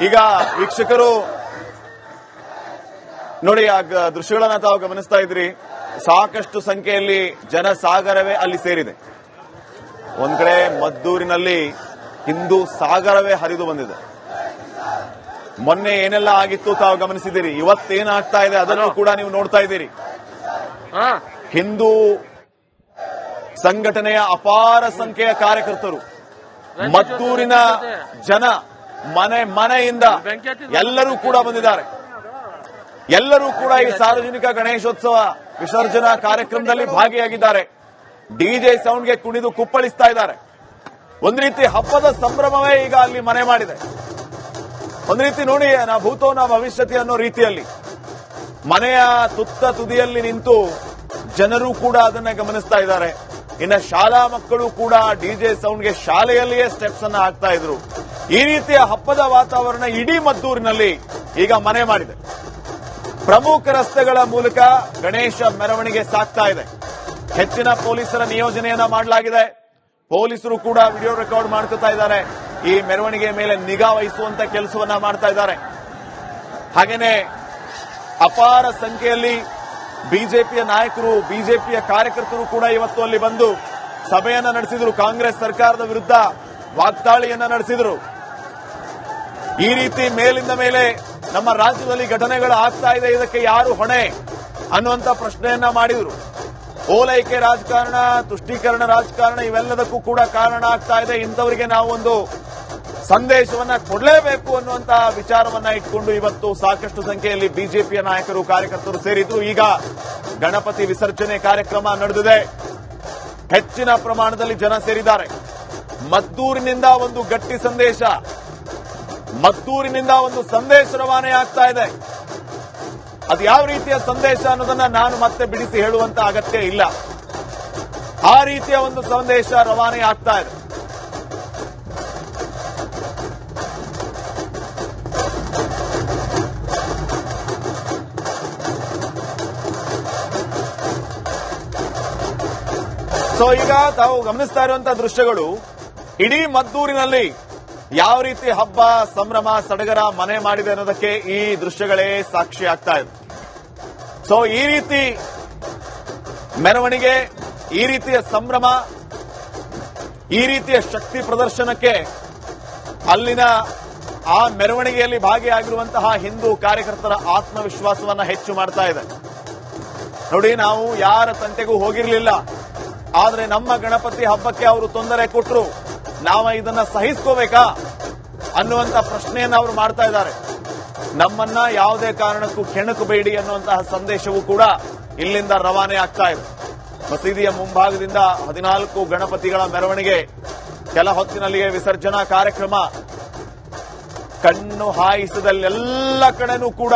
ಈಗ ವೀಕ್ಷಕರು ನೋಡಿ, ಆ ದೃಶ್ಯಗಳನ್ನ ತಾವು ಗಮನಿಸ್ತಾ ಇದ್ರಿ. ಸಾಕಷ್ಟು ಸಂಖ್ಯೆಯಲ್ಲಿ ಜನಸಾಗರವೇ ಅಲ್ಲಿ ಸೇರಿದೆ. ಒಂದ್ ಕಡೆ ಮದ್ದೂರಿನಲ್ಲಿ ಹಿಂದೂ ಸಾಗರವೇ ಹರಿದು ಬಂದಿದೆ. ಮೊನ್ನೆ ಏನೆಲ್ಲ ಆಗಿತ್ತು ತಾವು ಗಮನಿಸಿದ್ದೀರಿ. ಇವತ್ತೇನಾಗ್ತಾ ಇದೆ ಅದನ್ನು ಕೂಡ ನೀವು ನೋಡ್ತಾ ಇದ್ದೀರಿ. ಹಿಂದೂ ಸಂಘಟನೆಯ ಅಪಾರ ಸಂಖ್ಯೆಯ ಕಾರ್ಯಕರ್ತರು, ಮದ್ದೂರಿನ ಜನ ಮನೆಯಿಂದ ಎಲ್ಲರೂ ಕೂಡ ಬಂದಿದ್ದಾರೆ. ಎಲ್ಲರೂ ಕೂಡ ಈ ಸಾರ್ವಜನಿಕ ಗಣೇಶೋತ್ಸವ ವಿಸರ್ಜನಾ ಕಾರ್ಯಕ್ರಮದಲ್ಲಿ ಭಾಗಿಯಾಗಿದ್ದಾರೆ. ಡಿಜೆ ಸೌಂಡ್ಗೆ ಕುಣಿದು ಕುಪ್ಪಳಿಸ್ತಾ ಇದ್ದಾರೆ. ಒಂದು ರೀತಿ ಹಬ್ಬದ ಸಂಭ್ರಮವೇ ಈಗ ಅಲ್ಲಿ ಮನೆ ಮಾಡಿದೆ. ಒಂದು ರೀತಿ ನೋಡಿ, ನಾ ಭೂತೋ ನಾ ಭವಿಷ್ಯತಿ ಅನ್ನೋ ರೀತಿಯಲ್ಲಿ ಮನೆಯ ತುತ್ತ ತುದಿಯಲ್ಲಿ ನಿಂತು ಜನರು ಕೂಡ ಅದನ್ನ ಗಮನಿಸ್ತಾ ಇದ್ದಾರೆ. ಇನ್ನು ಶಾಲಾ ಮಕ್ಕಳು ಕೂಡ ಡಿಜೆ ಸೌಂಡ್ಗೆ ಶಾಲೆಯಲ್ಲಿಯೇ ಸ್ಟೆಪ್ಸ್ ಅನ್ನ ಹಾಕ್ತಾ ಇದ್ರು. ಈ ರೀತಿಯ ಹಬ್ಬದ ವಾತಾವರಣ ಇಡೀ ಮದ್ದೂರಿನಲ್ಲಿ ಈಗ ಮನೆ ಮಾಡಿದೆ. ಪ್ರಮುಖ ರಸ್ತೆಗಳ ಮೂಲಕ ಗಣೇಶ ಮೆರವಣಿಗೆ ಸಾಗ್ತಾ ಇದೆ. ಹೆಚ್ಚಿನ ಪೊಲೀಸರ ನಿಯೋಜನೆಯನ್ನ ಮಾಡಲಾಗಿದೆ. ಪೊಲೀಸರು ಕೂಡ ವಿಡಿಯೋ ರೆಕಾರ್ಡ್ ಮಾಡ್ಕೊತಾ ಇದ್ದಾರೆ. ಈ ಮೆರವಣಿಗೆ ಮೇಲೆ ನಿಗಾ ವಹಿಸುವಂತ ಕೆಲಸವನ್ನ ಮಾಡ್ತಾ ಇದ್ದಾರೆ. ಹಾಗೇನೆ ಅಪಾರ ಸಂಖ್ಯೆಯಲ್ಲಿ ಬಿಜೆಪಿಯ ನಾಯಕರು, ಬಿಜೆಪಿಯ ಕಾರ್ಯಕರ್ತರು ಕೂಡ ಇವತ್ತು ಅಲ್ಲಿ ಬಂದು ಸಭೆಯನ್ನ ನಡೆಸಿದ್ರು. ಕಾಂಗ್ರೆಸ್ ಸರ್ಕಾರದ ವಿರುದ್ಧ ವಾಗ್ದಾಳಿಯನ್ನ ನಡೆಸಿದ್ರು. ಈ ರೀತಿ ಮೇಲಿಂದ ಮೇಲೆ ನಮ್ಮ ರಾಜ್ಯದಲ್ಲಿ ಘಟನೆಗಳು ಆಗ್ತಾ ಇದೆ, ಇದಕ್ಕೆ ಯಾರು ಹೊಣೆ ಅನ್ನುವಂತ ಪ್ರಶ್ನೆಯನ್ನ ಮಾಡಿದ್ರು. ಓಲೈಕೆ ರಾಜಕಾರಣ, ತುಷ್ಟೀಕರಣ ರಾಜಕಾರಣ ಇವೆಲ್ಲದಕ್ಕೂ ಕೂಡ ಕಾರಣ ಆಗ್ತಾ ಇದೆ. ಇಂಥವರಿಗೆ ನಾವು ಒಂದು ಸಂದೇಶವನ್ನ ಕೊಡಲೇಬೇಕು ಅನ್ನುವಂತಹ ವಿಚಾರವನ್ನ ಇಟ್ಕೊಂಡು ಇವತ್ತು ಸಾಕಷ್ಟು ಸಂಖ್ಯೆಯಲ್ಲಿ ಬಿಜೆಪಿಯ ನಾಯಕರು, ಕಾರ್ಯಕರ್ತರು ಸೇರಿದ್ರು. ಈಗ ಗಣಪತಿ ವಿಸರ್ಜನೆ ಕಾರ್ಯಕ್ರಮ ನಡೆದಿದೆ. ಹೆಚ್ಚಿನ ಪ್ರಮಾಣದಲ್ಲಿ ಜನ ಸೇರಿದ್ದಾರೆ. ಮದ್ದೂರಿನಿಂದ ಒಂದು ಗಟ್ಟಿ ಸಂದೇಶ, ಮದ್ದೂರಿನಿಂದ ಒಂದು ಸಂದೇಶ ರವಾನೆ ಆಗ್ತಾ ಇದೆ. ಅದು ಯಾವ ರೀತಿಯ ಸಂದೇಶ ಅನ್ನೋದನ್ನ ನಾನು ಮತ್ತೆ ಬಿಡಿಸಿ ಹೇಳುವಂತ ಅಗತ್ಯ ಇಲ್ಲ. ಆ ರೀತಿಯ ಒಂದು ಸಂದೇಶ ರವಾನೆ ಆಗ್ತಾ ಇದೆ. ಸೊ ಈಗ ತಾವು ಗಮನಿಸ್ತಾ ಇರುವಂತಹ ದೃಶ್ಯಗಳು ಇಡೀ ಮದ್ದೂರಿನಲ್ಲಿ ಯಾವ ರೀತಿ ಹಬ್ಬ, ಸಂಭ್ರಮ, ಸಡಗರ ಮನೆ ಮಾಡಿದೆ ಅನ್ನೋದಕ್ಕೆ ಈ ದೃಶ್ಯಗಳೇ ಸಾಕ್ಷಿ ಆಗ್ತಾ ಇದೆ. ಸೊ ಈ ರೀತಿ ಮೆರವಣಿಗೆ, ಈ ರೀತಿಯ ಸಂಭ್ರಮ, ಈ ರೀತಿಯ ಶಕ್ತಿ ಪ್ರದರ್ಶನಕ್ಕೆ ಅಲ್ಲಿನ ಆ ಮೆರವಣಿಗೆಯಲ್ಲಿ ಭಾಗಿಯಾಗಿರುವಂತಹ ಹಿಂದೂ ಕಾರ್ಯಕರ್ತರ ಆತ್ಮವಿಶ್ವಾಸವನ್ನ ಹೆಚ್ಚು ಮಾಡ್ತಾ ಇದೆ. ನೋಡಿ, ನಾವು ಯಾರ ತಂಟೆಗೂ ಹೋಗಿರಲಿಲ್ಲ, ಆದ್ರೆ ನಮ್ಮ ಗಣಪತಿ ಹಬ್ಬಕ್ಕೆ ಅವರು ತೊಂದರೆ ಕೊಟ್ಟರು, ನಾವು ಇದನ್ನ ಸಹಿಸ್ಕೋಬೇಕಾ ಅನ್ನುವಂತ ಪ್ರಶ್ನೆಯನ್ನು ಅವರು ಮಾಡ್ತಾ ಇದ್ದಾರೆ. ನಮ್ಮನ್ನ ಯಾವುದೇ ಕಾರಣಕ್ಕೂ ಕೆಣಕಬೇಡಿ ಅನ್ನುವಂತಹ ಸಂದೇಶವೂ ಕೂಡ ಇಲ್ಲಿಂದ ರವಾನೆ ಆಗ್ತಾ ಇದೆ. ಮಸೀದಿಯ ಮುಂಭಾಗದಿಂದ 14 ಗಣಪತಿಗಳ ಮೆರವಣಿಗೆ, ಕೆಲ ಹೊತ್ತಿನಲ್ಲಿಯೇ ವಿಸರ್ಜನಾ ಕಾರ್ಯಕ್ರಮ. ಕಣ್ಣು ಹಾಯಿಸಿದಲ್ಲೆಲ್ಲ ಕಡೆನೂ ಕೂಡ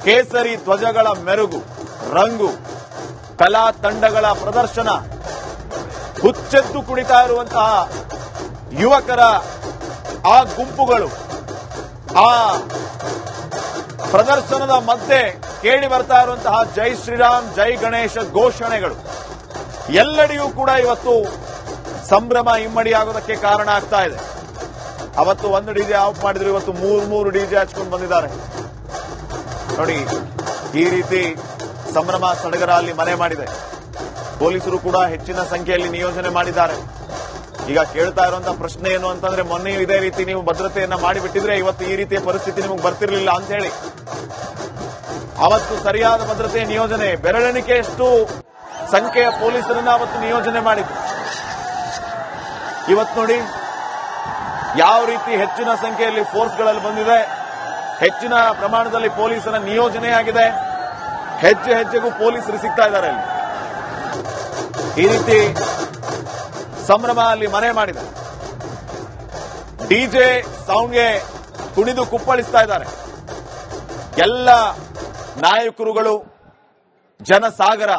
ಕೇಸರಿ ಧ್ವಜಗಳ ಮೆರುಗು, ರಂಗು, ಕಲಾ ತಂಡಗಳ ಪ್ರದರ್ಶನ, ಹುಚ್ಚೆದ್ದು ಕುಣಿತಾ ಇರುವಂತಹ ಯುವಕರ ಆ ಗುಂಪುಗಳು, ಆ ಪ್ರದರ್ಶನದ ಮಧ್ಯೆ ಕೇಳಿ ಬರ್ತಾ ಇರುವಂತಹ ಜೈ ಶ್ರೀರಾಮ್, ಜೈ ಗಣೇಶ ಘೋಷಣೆಗಳು ಎಲ್ಲೆಡೆಯೂ ಕೂಡ ಇವತ್ತು ಸಂಭ್ರಮ ಇಮ್ಮಡಿಯಾಗೋದಕ್ಕೆ ಕಾರಣ ಆಗ್ತಾ ಇದೆ. ಅವತ್ತು ಒಂದು ಡಿಜೆ ಆಫ್ ಮಾಡಿದ್ರು, ಇವತ್ತು ಮೂರು ಡಿಜೆ ಹಚ್ಕೊಂಡು ಬಂದಿದ್ದಾರೆ. ನೋಡಿ, ಈ ರೀತಿ ಸಂಭ್ರಮ ಸಡಗರ ಅಲ್ಲಿ ಮನೆ ಮಾಡಿದೆ. ಪೊಲೀಸರು ಕೂಡ ಹೆಚ್ಚಿನ ಸಂಖ್ಯೆಯಲ್ಲಿ ನಿಯೋಜನೆ ಮಾಡಿದ್ದಾರೆ. ಈಗ ಕೇಳ್ತಾ ಇರುವಂತಹ ಪ್ರಶ್ನೆ ಏನು ಅಂತಂದ್ರೆ, ಮೊನ್ನೆಯೂ ಇದೇ ರೀತಿ ನೀವು ಭದ್ರತೆಯನ್ನ ಮಾಡಿಬಿಟ್ಟಿದ್ರೆ ಇವತ್ತು ಈ ರೀತಿಯ ಪರಿಸ್ಥಿತಿ ನಿಮಗೆ ಬರ್ತಿರ್ಲಿಲ್ಲ ಅಂತ ಹೇಳಿ. ಅವತ್ತು ಸರಿಯಾದ ಭದ್ರತೆಯ ನಿಯೋಜನೆ, ಬೆರಳೆಣಿಕೆಯಷ್ಟು ಸಂಖ್ಯೆಯ ಪೊಲೀಸರನ್ನ ಅವತ್ತು ನಿಯೋಜನೆ ಮಾಡಿದ್ರು. ಇವತ್ತು ನೋಡಿ ಯಾವ ರೀತಿ ಹೆಚ್ಚಿನ ಸಂಖ್ಯೆಯಲ್ಲಿ ಫೋರ್ಸ್ಗಳಲ್ಲಿ ಬಂದಿದೆ, ಹೆಚ್ಚಿನ ಪ್ರಮಾಣದಲ್ಲಿ ಪೊಲೀಸರ ನಿಯೋಜನೆ ಆಗಿದೆ. ಹೆಜ್ಜೆ ಹೆಜ್ಜೆಗೂ ಪೊಲೀಸರು ಸಿಗ್ತಾ ಇದ್ದಾರೆ. ಅಲ್ಲಿ ಈ ರೀತಿ ಸಂಭ್ರಮ ಅಲ್ಲಿ ಮನೆ ಮಾಡಿದೆ. ಡಿಜೆ ಸೌಂಡ್ಗೆ ಕುಣಿದು ಕುಪ್ಪಳಿಸ್ತಾ ಇದ್ದಾರೆ ಎಲ್ಲ ನಾಯಕರುಗಳು, ಜನಸಾಗರ.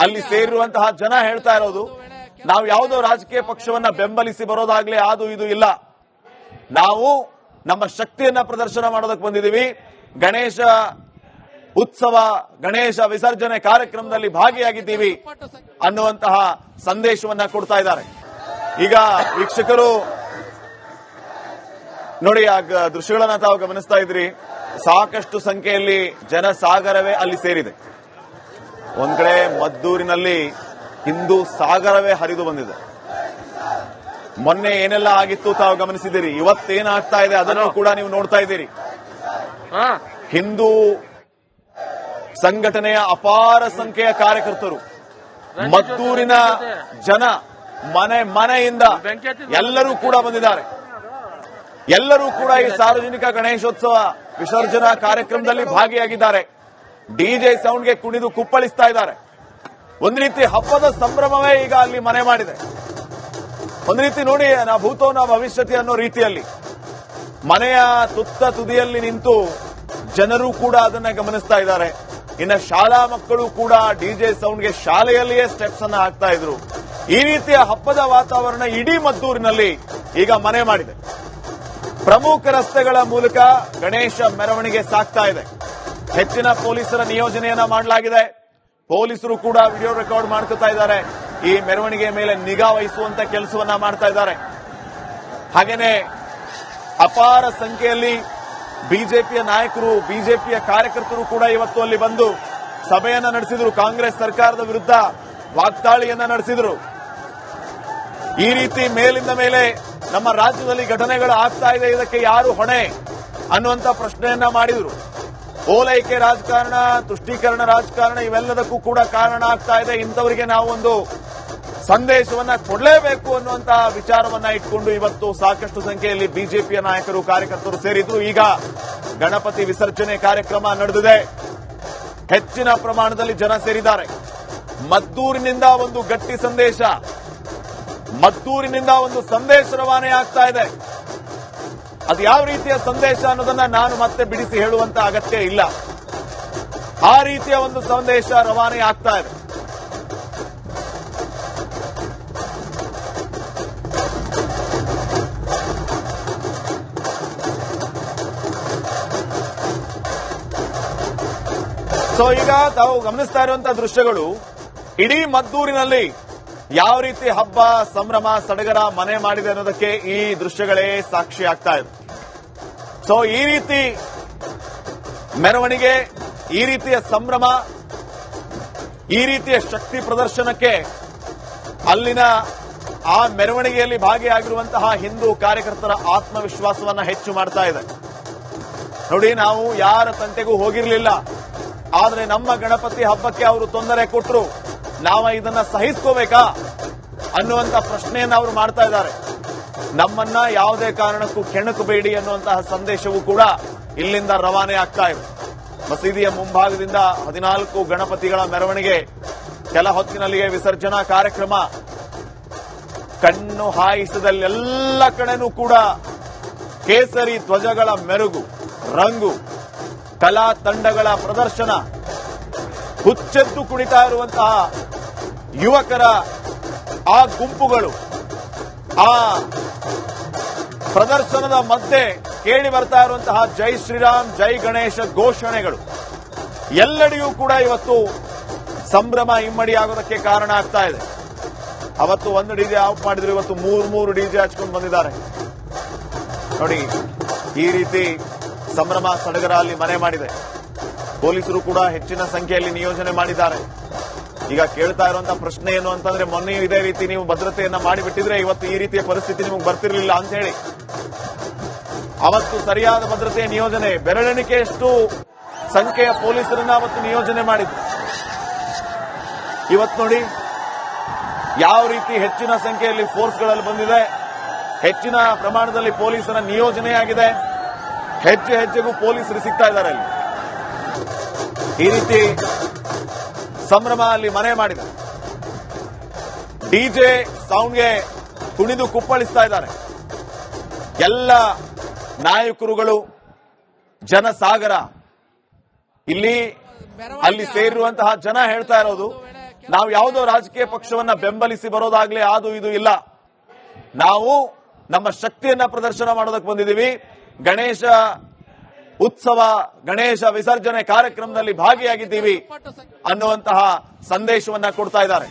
ಅಲ್ಲಿ ಸೇರಿರುವಂತಹ ಜನ ಹೇಳ್ತಾ ಇರೋದು, ನಾವು ಯಾವುದೋ ರಾಜಕೀಯ ಪಕ್ಷವನ್ನ ಬೆಂಬಲಿಸಿ ಬರೋದಾಗ್ಲೇ ಅದು ಇದು ಇಲ್ಲ, ನಾವು ನಮ್ಮ ಶಕ್ತಿಯನ್ನ ಪ್ರದರ್ಶನ ಮಾಡೋದಕ್ಕೆ ಬಂದಿದ್ದೀವಿ. ಗಣೇಶ ಉತ್ಸವ, ಗಣೇಶ ವಿಸರ್ಜನೆ ಕಾರ್ಯಕ್ರಮದಲ್ಲಿ ಭಾಗಿಯಾಗಿದ್ದೀವಿ ಅನ್ನುವಂತಹ ಸಂದೇಶವನ್ನ ಕೊಡ್ತಾ ಇದ್ದಾರೆ. ಈಗ ವೀಕ್ಷಕರು ನೋಡಿ ಆ ದೃಶ್ಯಗಳನ್ನ ತಾವು ಗಮನಿಸ್ತಾ ಇದ್ರಿ. ಸಾಕಷ್ಟು ಸಂಖ್ಯೆಯಲ್ಲಿ ಜನಸಾಗರವೇ ಅಲ್ಲಿ ಸೇರಿದೆ. ಒಂದ್ ಕಡೆ ಮದ್ದೂರಿನಲ್ಲಿ ಹಿಂದೂ ಸಾಗರವೇ ಹರಿದು ಬಂದಿದೆ. ಮೊನ್ನೆ ಏನೆಲ್ಲ ಆಗಿತ್ತು ತಾವು ಗಮನಿಸಿದಿರಿ. ಇವತ್ತೇನಾಗ್ತಾ ಇದೆ ಅದನ್ನು ಕೂಡ ನೀವು ನೋಡ್ತಾ ಇದ್ದೀರಿ. ಹಿಂದೂ ಸಂಘಟನೆಯ ಅಪಾರ ಸಂಖ್ಯೆಯ ಕಾರ್ಯಕರ್ತರು, ಮದ್ದೂರಿನ ಜನ ಮನೆಯಿಂದ ಎಲ್ಲರೂ ಕೂಡ ಬಂದಿದ್ದಾರೆ. ಎಲ್ಲರೂ ಕೂಡ ಈ ಸಾರ್ವಜನಿಕ ಗಣೇಶೋತ್ಸವ ವಿಸರ್ಜನಾ ಕಾರ್ಯಕ್ರಮದಲ್ಲಿ ಭಾಗಿಯಾಗಿದ್ದಾರೆ. ಡಿಜೆ ಸೌಂಡ್ಗೆ ಕುಣಿದು ಕುಪ್ಪಳಿಸ್ತಾ ಇದ್ದಾರೆ. ಒಂದು ರೀತಿ ಹಬ್ಬದ ಸಂಭ್ರಮವೇ ಈಗ ಅಲ್ಲಿ ಮನೆ ಮಾಡಿದೆ. ಒಂದು ರೀತಿ ನೋಡಿ, ನಾ ಭೂತೋ ನಾ ಭವಿಷ್ಯತಿ ಅನ್ನೋ ರೀತಿಯಲ್ಲಿ ಮನೆಯ ತುತ್ತ ತುದಿಯಲ್ಲಿ ನಿಂತು ಜನರು ಕೂಡ ಅದನ್ನ ಗಮನಿಸ್ತಾ ಇದ್ದಾರೆ. ಇನ್ನು ಶಾಲಾ ಮಕ್ಕಳು ಕೂಡ ಡಿಜೆ ಸೌಂಡ್ಗೆ ಶಾಲೆಯಲ್ಲಿಯೇ ಸ್ಟೆಪ್ಸ್ ಅನ್ನ ಹಾಕ್ತಾ ಇದ್ರು. ಈ ರೀತಿಯ ಹಬ್ಬದ ವಾತಾವರಣ ಇಡೀ ಮದ್ದೂರಿನಲ್ಲಿ ಈಗ ಮನೆ ಮಾಡಿದೆ. ಪ್ರಮುಖ ರಸ್ತೆಗಳ ಮೂಲಕ ಗಣೇಶ ಮೆರವಣಿಗೆ ಸಾಗ್ತಾ ಇದೆ. ಹೆಚ್ಚಿನ ಪೊಲೀಸರ ನಿಯೋಜನೆಯನ್ನ ಮಾಡಲಾಗಿದೆ. ಪೊಲೀಸರು ಕೂಡ ವಿಡಿಯೋ ರೆಕಾರ್ಡ್ ಮಾಡ್ಕೊತಾ ಇದ್ದಾರೆ. ಈ ಮೆರವಣಿಗೆ ಮೇಲೆ ನಿಗಾ ವಹಿಸುವಂತ ಕೆಲಸವನ್ನ ಮಾಡ್ತಾ ಇದ್ದಾರೆ. ಹಾಗೇನೆ ಅಪಾರ ಸಂಖ್ಯೆಯಲ್ಲಿ ಬಿಜೆಪಿಯ ನಾಯಕರು, ಬಿಜೆಪಿಯ ಕಾರ್ಯಕರ್ತರು ಕೂಡ ಇವತ್ತು ಅಲ್ಲಿ ಬಂದು ಸಭೆಯನ್ನ ನಡೆಸಿದ್ರು. ಕಾಂಗ್ರೆಸ್ ಸರ್ಕಾರದ ವಿರುದ್ಧ ವಾಗ್ದಾಳಿಯನ್ನ ನಡೆಸಿದ್ರು. ಈ ರೀತಿ ಮೇಲಿಂದ ಮೇಲೆ ನಮ್ಮ ರಾಜ್ಯದಲ್ಲಿ ಘಟನೆಗಳು ಆಗ್ತಾ ಇದೆ, ಇದಕ್ಕೆ ಯಾರು ಹೊಣೆ ಅನ್ನುವಂತ ಪ್ರಶ್ನೆಯನ್ನ ಮಾಡಿದ್ರು. ಓಲೈಕೆ ರಾಜಕಾರಣ, ತುಷ್ಟೀಕರಣ ರಾಜಕಾರಣ ಇವೆಲ್ಲದಕ್ಕೂ ಕೂಡ ಕಾರಣ ಆಗ್ತಾ ಇದೆ. ಇಂಥವರಿಗೆ ನಾವು ಒಂದು ಸಂದೇಶವನ್ನ ಕೊಡಲೇಬೇಕು ಅನ್ನುವಂತಹ ವಿಚಾರವನ್ನ ಇಟ್ಕೊಂಡು ಇವತ್ತು ಸಾಕಷ್ಟು ಸಂಖ್ಯೆಯಲ್ಲಿ ಬಿಜೆಪಿಯ ನಾಯಕರು, ಕಾರ್ಯಕರ್ತರು ಸೇರಿದ್ರು. ಈಗ ಗಣಪತಿ ವಿಸರ್ಜನೆ ಕಾರ್ಯಕ್ರಮ ನಡೆದಿದೆ. ಹೆಚ್ಚಿನ ಪ್ರಮಾಣದಲ್ಲಿ ಜನ ಸೇರಿದ್ದಾರೆ. ಮದ್ದೂರಿನಿಂದ ಒಂದು ಗಟ್ಟಿ ಸಂದೇಶ, ಮದ್ದೂರಿನಿಂದ ಒಂದು ಸಂದೇಶ ರವಾನೆ ಆಗ್ತಾ ಇದೆ. ಅದು ಯಾವ ರೀತಿಯ ಸಂದೇಶ ಅನ್ನೋದನ್ನ ನಾನು ಮತ್ತೆ ಬಿಡಿಸಿ ಹೇಳುವಂತ ಅಗತ್ಯ ಇಲ್ಲ. ಆ ರೀತಿಯ ಒಂದು ಸಂದೇಶ ರವಾನೆ ಆಗ್ತಾ ಇದೆ. ಸೊ ಈಗ ತಾವು ಗಮನಿಸ್ತಾ ಇರುವಂತಹ ದೃಶ್ಯಗಳು ಇಡೀ ಮದ್ದೂರಿನಲ್ಲಿ ಯಾವ ರೀತಿ ಹಬ್ಬ ಸಂಭ್ರಮ ಸಡಗರ ಮನೆ ಮಾಡಿದೆ ಅನ್ನೋದಕ್ಕೆ ಈ ದೃಶ್ಯಗಳೇ ಸಾಕ್ಷಿ ಆಗ್ತಾ ಇದೆ. ಸೊ ಈ ರೀತಿ ಮೆರವಣಿಗೆ, ಈ ರೀತಿಯ ಸಂಭ್ರಮ, ಈ ರೀತಿಯ ಶಕ್ತಿ ಪ್ರದರ್ಶನಕ್ಕೆ ಅಲ್ಲಿನ ಆ ಮೆರವಣಿಗೆಯಲ್ಲಿ ಭಾಗಿಯಾಗಿರುವಂತಹ ಹಿಂದೂ ಕಾರ್ಯಕರ್ತರ ಆತ್ಮವಿಶ್ವಾಸವನ್ನ ಹೆಚ್ಚು ಮಾಡ್ತಾ ಇದೆ. ನೋಡಿ, ನಾವು ಯಾರ ತಂಟೆಗೂ ಹೋಗಿರಲಿಲ್ಲ, ಆದ್ರೆ ನಮ್ಮ ಗಣಪತಿ ಹಬ್ಬಕ್ಕೆ ಅವರು ತೊಂದರೆ ಕೊಟ್ಟರು, ನಾವು ಇದನ್ನ ಸಹಿಸ್ಕೋಬೇಕಾ ಅನ್ನುವಂತ ಪ್ರಶ್ನೆಯನ್ನ ಅವರು ಮಾಡ್ತಾ ಇದ್ದಾರೆ. ನಮ್ಮನ್ನ ಯಾವುದೇ ಕಾರಣಕ್ಕೂ ಕೆಣಕಬೇಡಿ ಅನ್ನುವಂತಹ ಸಂದೇಶವೂ ಕೂಡ ಇಲ್ಲಿಂದ ರವಾನೆ ಆಗ್ತಾ ಇದೆ. ಮಸೀದಿಯ ಮುಂಭಾಗದಿಂದ 14 ಗಣಪತಿಗಳ ಮೆರವಣಿಗೆ, ಕೆಲ ಹೊತ್ತಿನಲ್ಲಿಯೇ ವಿಸರ್ಜನಾ ಕಾರ್ಯಕ್ರಮ. ಕಣ್ಣು ಹಾಯಿಸಿದಲ್ಲೆಲ್ಲ ಕಡೆನೂ ಕೂಡ ಕೇಸರಿ ಧ್ವಜಗಳ ಮೆರುಗು, ರಂಗು, ಕಲಾ ತಂಡಗಳ ಪ್ರದರ್ಶನ, ಹುಚ್ಚೆದ್ದು ಕುಣಿತಾ ಇರುವಂತಹ ಯುವಕರ ಆ ಗುಂಪುಗಳು, ಆ ಪ್ರದರ್ಶನದ ಮಧ್ಯೆ ಕೇಳಿ ಬರ್ತಾ ಇರುವಂತಹ ಜೈ ಶ್ರೀರಾಮ್, ಜೈ ಗಣೇಶ ಘೋಷಣೆಗಳು ಎಲ್ಲೆಡೆಯೂ ಕೂಡ ಇವತ್ತು ಸಂಭ್ರಮ ಇಮ್ಮಡಿಯಾಗೋದಕ್ಕೆ ಕಾರಣ ಆಗ್ತಾ ಇದೆ. ಅವತ್ತು ಒಂದು ಡಿಜೆ ಆಫ್ ಮಾಡಿದ್ರು, ಇವತ್ತು ಮೂರು ಡಿಜೆ ಹಚ್ಕೊಂಡು ಬಂದಿದ್ದಾರೆ. ನೋಡಿ, ಈ ರೀತಿ ಸಂಭ್ರಮ ಸಡಗರ ಅಲ್ಲಿ ಮನೆ ಮಾಡಿದೆ. ಪೊಲೀಸರು ಕೂಡ ಹೆಚ್ಚಿನ ಸಂಖ್ಯೆಯಲ್ಲಿ ನಿಯೋಜನೆ ಮಾಡಿದ್ದಾರೆ. ಈಗ ಕೇಳ್ತಾ ಇರುವಂತಹ ಪ್ರಶ್ನೆ ಏನು ಅಂತಂದ್ರೆ, ಮೊನ್ನೆಯೂ ಇದೇ ರೀತಿ ನೀವು ಭದ್ರತೆಯನ್ನ ಮಾಡಿಬಿಟ್ಟಿದ್ರೆ ಇವತ್ತು ಈ ರೀತಿಯ ಪರಿಸ್ಥಿತಿ ನಿಮಗೆ ಬರ್ತಿರ್ಲಿಲ್ಲ ಅಂತ ಹೇಳಿ. ಅವತ್ತು ಸರಿಯಾದ ಭದ್ರತೆಯ ನಿಯೋಜನೆ, ಬೆರಳೆಣಿಕೆಯಷ್ಟು ಸಂಖ್ಯೆಯ ಪೊಲೀಸರನ್ನ ಅವತ್ತು ನಿಯೋಜನೆ ಮಾಡಿದ್ರು. ಇವತ್ತು ನೋಡಿ ಯಾವ ರೀತಿ ಹೆಚ್ಚಿನ ಸಂಖ್ಯೆಯಲ್ಲಿ ಫೋರ್ಸ್ಗಳಲ್ಲಿ ಬಂದಿದೆ, ಹೆಚ್ಚಿನ ಪ್ರಮಾಣದಲ್ಲಿ ಪೊಲೀಸರ ನಿಯೋಜನೆಯಾಗಿದೆ. ಹೆಜ್ಜೆಗೂ ಪೊಲೀಸರು ಸಿಗ್ತಾ ಇದ್ದಾರೆ ಅಲ್ಲಿ. ಈ ರೀತಿ ಸಂಭ್ರಮ ಅಲ್ಲಿ ಮನೆ ಮಾಡಿದೆ. ಡಿಜೆ ಸೌಂಡ್ಗೆ ಕುಣಿದು ಕುಪ್ಪಳಿಸ್ತಾ ಇದ್ದಾರೆ ಎಲ್ಲ ನಾಯಕರುಗಳು, ಜನಸಾಗರ. ಅಲ್ಲಿ ಸೇರಿರುವಂತಹ ಜನ ಹೇಳ್ತಾ ಇರೋದು, ನಾವು ಯಾವುದೋ ರಾಜಕೀಯ ಪಕ್ಷವನ್ನ ಬೆಂಬಲಿಸಿ ಬರೋದಾಗ್ಲೇ ಅದು ಇದು ಇಲ್ಲ, ನಾವು ನಮ್ಮ ಶಕ್ತಿಯನ್ನ ಪ್ರದರ್ಶನ ಮಾಡೋದಕ್ಕೆ ಬಂದಿದ್ದೀವಿ, ಗಣೇಶ ಉತ್ಸವ, ಗಣೇಶ ವಿಸರ್ಜನೆ ಕಾರ್ಯಕ್ರಮದಲ್ಲಿ ಭಾಗಿಯಾಗಿದ್ದೀವಿ ಅನ್ನುವಂತಹ ಸಂದೇಶವನ್ನ ಕೊಡ್ತಾ ಇದ್ದಾರೆ.